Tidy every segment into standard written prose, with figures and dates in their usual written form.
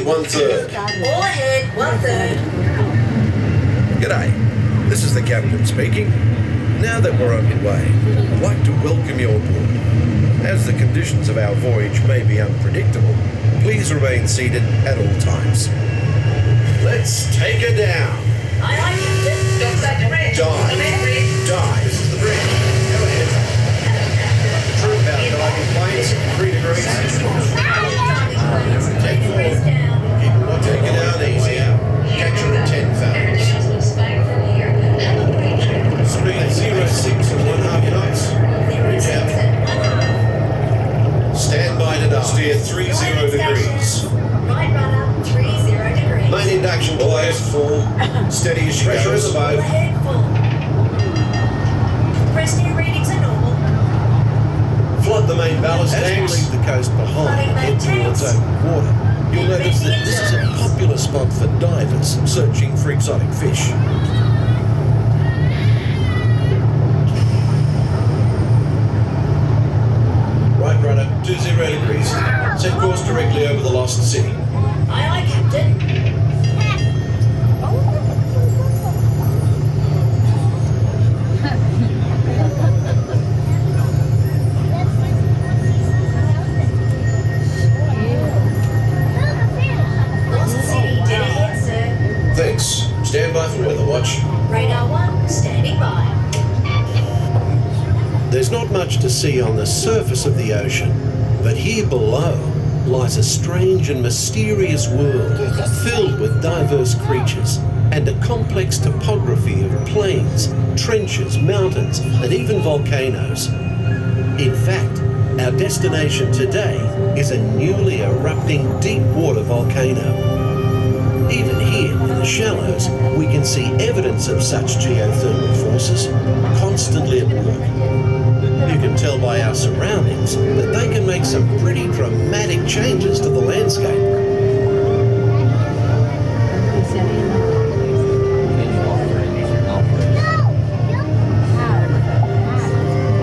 1/3. All ahead, 1/3. G'day, this is the captain speaking. Now that we're underway, I'd like to welcome you aboard. As the conditions of our voyage may be unpredictable, please remain seated at all times. Let's take her down. Aye, aye, Captain. Don't start the bridge. Dive. Dive. This is the bridge. Go ahead. True about diving planes, 3 degrees. Take 4. Take it down easy. Catch her at 10 fathoms. Speed 06 and 1/2 knots. Reach out. Stand by to dive. Steer 30 degrees. Right rudder, 30 degrees. Main induction blades full. Steady as she goes. Pressure in the boat. Ahead, full. Compressed air readings are normal. Flood the main ballast tanks. As we leave the coast behind and head towards open water, you'll notice that this is a popular spot for divers searching for exotic fish. Right rudder, 20 degrees. Set course directly over the lost city. Aye, aye, Captain. Lost City, dead ahead, sir. Thanks. Stand by for weather watch. Radar 1, standing by. There's not much to see on the surface of the ocean, but here below lies a strange and mysterious world filled with diverse creatures and a complex topography of plains, trenches, mountains, and even volcanoes. In fact, our destination today is a newly erupting deep water volcano. Even here in the shallows, we can see evidence of such geothermal forces constantly at work. You can tell by our surroundings that they can make some pretty dramatic changes to the landscape.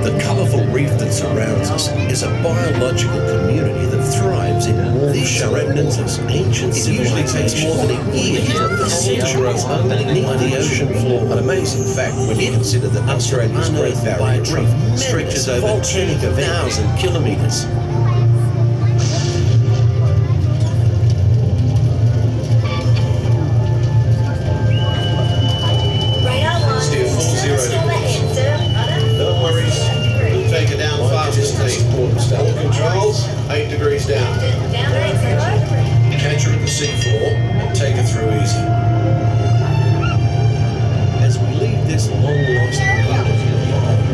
The colourful reef that surrounds us is a biological community that thrives in warm remnants of ancient civilization. It usually takes more than a year for the sea to grow underneath the ocean floor. An amazing fact when you consider that Australia's Great Barrier Reef stretches over 10,000 kilometres. Radar 1, Steer 40 still ahead, sir. Rudder. No worries. We'll take it down fastest speed. All controls, 8 degrees down. Down 80. Catch her at the seafloor and take her through easy. As we leave this long-lost community alive,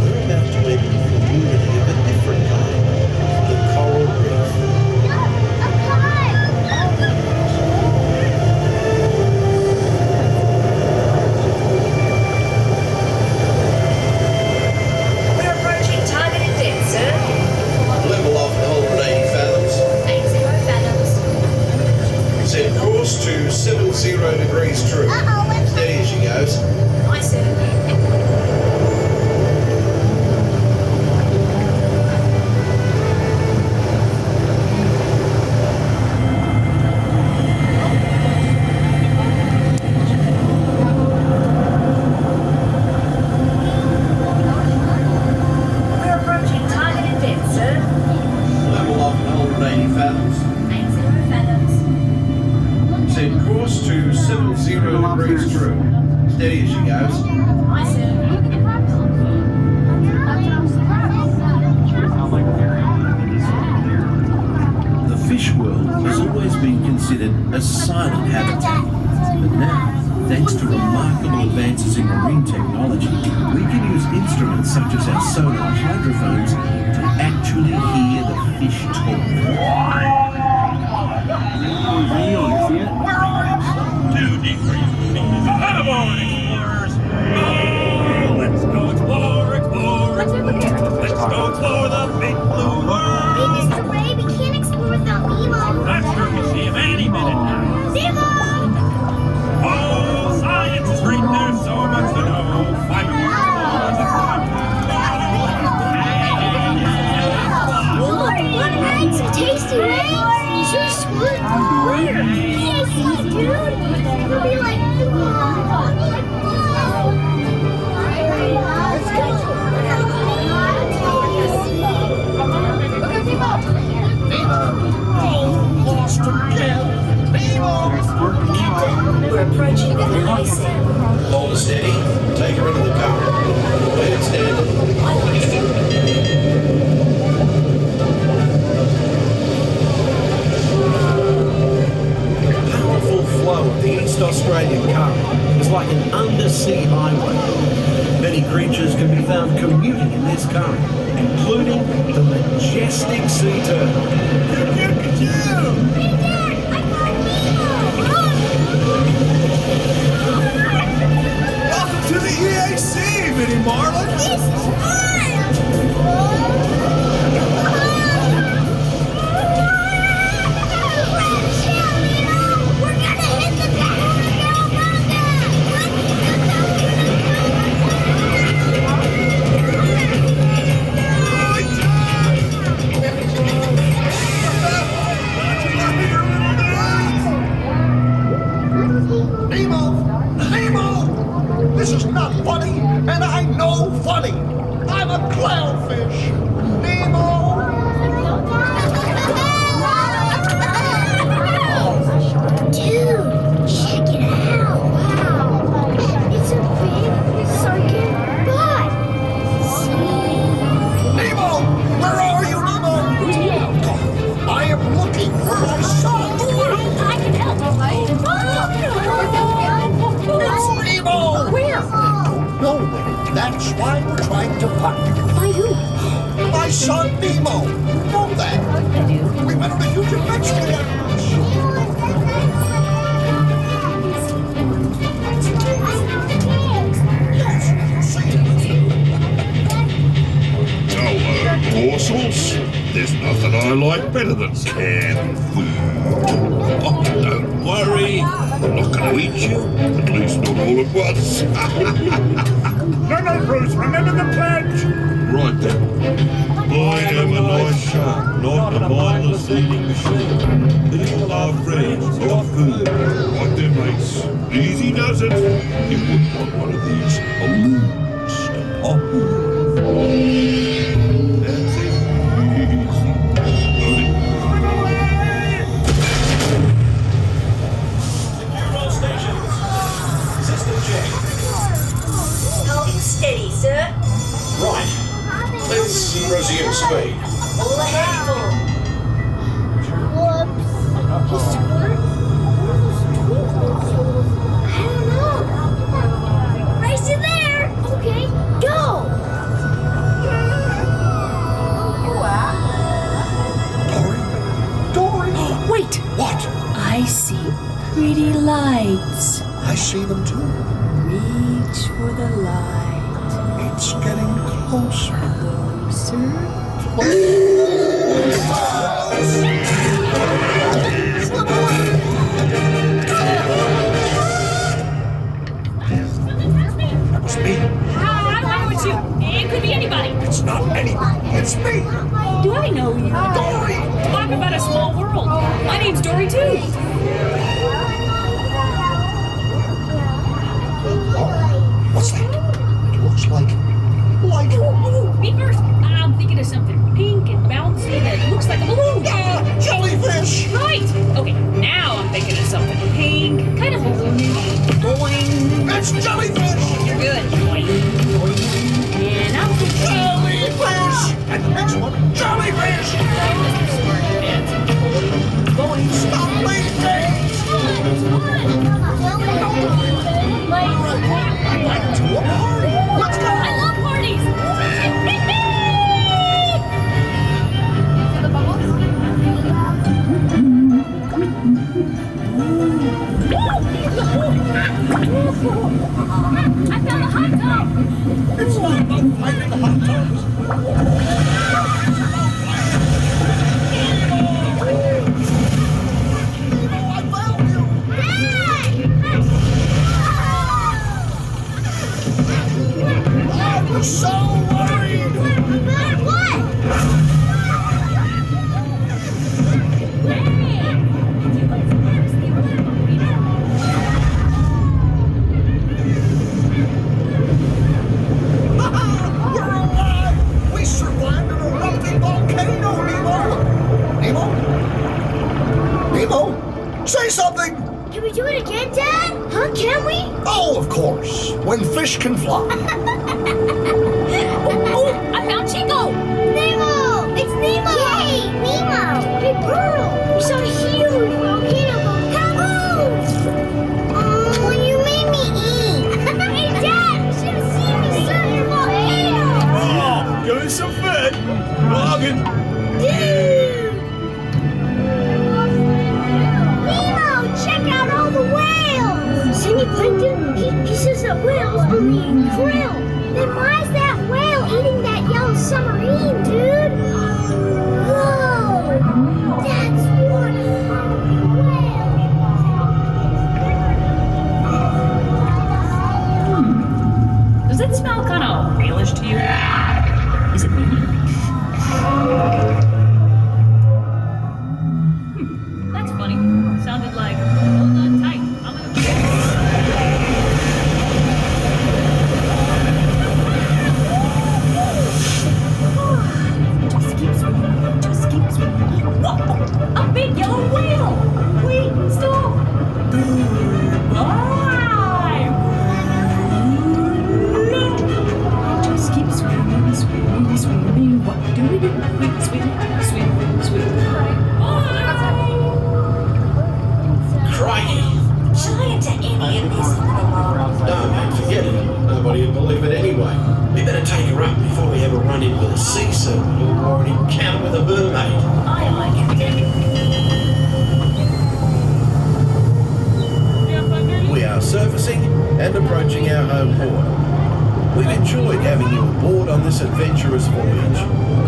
we're about to enter a community of a different kind, the coral reef. We're approaching targeted depth, sir. Level off and hold at 80 fathoms. 80 fathoms. Set course to 70 degrees true. Steady as she goes. Aye, sir. We're approaching targeted depth, sir. Level off and hold at 80 fathoms. 80 fathoms. Set course to 70 degrees true. Steady as she goes. Aye, sir. The fish world has always been considered a silent habitat, but now, thanks to remarkable advances in marine technology, we can use instruments such as our sonar hydrophones to actually hear the fish talk. 2 degrees. Attaboy, explorers! Let's go explore, explore, explore. Let's go explore the big blue world. Mr. Ray, we can't explore without Nemo. I'm sure we'll see him any minute now. Nemo! Oh, science is great. There's so much to know. 5 more explorers. Look, what eggs are tasty, Ray? here. PAC, dude. We'll be like, whoa. Let's go. Lost again. Nemo! We're approaching Anaheim. Hold her steady. Take her into the car. Handstand. The powerful flow of the East Australian Current is like an undersea highway. Many creatures can be found commuting in this current, including the majestic sea turtle. Welcome to the EAC, Minnie Marlin! This is fun! We're gonna hit the Nemo! Nemo! This is not funny, and I know funny! I'm a clownfish! Nemo! Dude, check it out. Wow. It's a big sunken butt. See? Nemo! Where are you, Nemo? I am looking for my son! I can help. It's Nemo! Where? No, that's why we're trying to find him. By who? My son, Nemo! You know that! I do. We went on a huge adventure together! Morsels. There's nothing I like better than canned food. Oh, don't worry. I'm not going to eat you. At least not all at once. No, Bruce, remember the pledge! Right then. I am a nice shark, not a mindless eating machine. People are friends, not food. Right then, mates. Easy does it. You wouldn't want one of these balloons to pop. That's it. Easy. Control stations. System check. Holding steady, sir. Right. Let's resume speed. All ahead full. Whoops. I don't know. Race it there. Okay, go. Dory! Wait! What? I see pretty lights. I see them too. Reach for the light. It's getting closer. Closer. That was me. How do I know it's you? It could be anybody. It's not anybody. It's me. Do I know you? Dory! Talk about a small world. My name's Dory, too. What's that? It looks like light. Me first. I'm thinking of something pink and bouncy that looks like a balloon. Ah, jellyfish! Right. Okay, now I'm thinking of something pink, kind of balloony. Boing. It's jellyfish! You're good. Boing. Boing. And I'm thinking Jellyfish! And the next one, jellyfish! boing. Stop leaving! I'd like to a party. Let's go! I love parties. I found a hot tub. It's not about finding the hot tubs. I found you! I was so worried! What? Nemo, say something! Can we do it again, Dad? Huh? Can we? Oh, of course. When fish can fly. Oh, I found Chico! Nemo! It's Nemo! Yay! Nemo! Hey, Pearl! We saw a huge volcano volcano! Oh, you made me eat! Hey, Dad! You should have seen me surf your volcano! Oh, give us some food. Bargain. Dude! Nemo! Check out all the whales! Cindy Plankton? He says that whales are being krill! Then why is that whale eating that yellow submarine, dude? Whoa! That's one hungry whale! Does it smell kind of whalish to you? Is it me? That's funny. Sounded like, hold on tight. I'm gonna... Just keep swimming. Just keep swimming. Whoa! A big yellow whale! Wait, stop! Goodbye! Just keep swimming, swimming, swimming. What do we do? We swim, swim, swim. Bye! Crikey! Giant to any of these. No, mate, forget it. Nobody would believe it anyway. We better take her up before we have a run-in with a sea serpent or an encounter with a mermaid. I like it. We are surfacing and approaching our home port. We've enjoyed having you aboard on this adventurous voyage.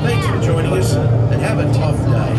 Thanks for joining us and have a tough day.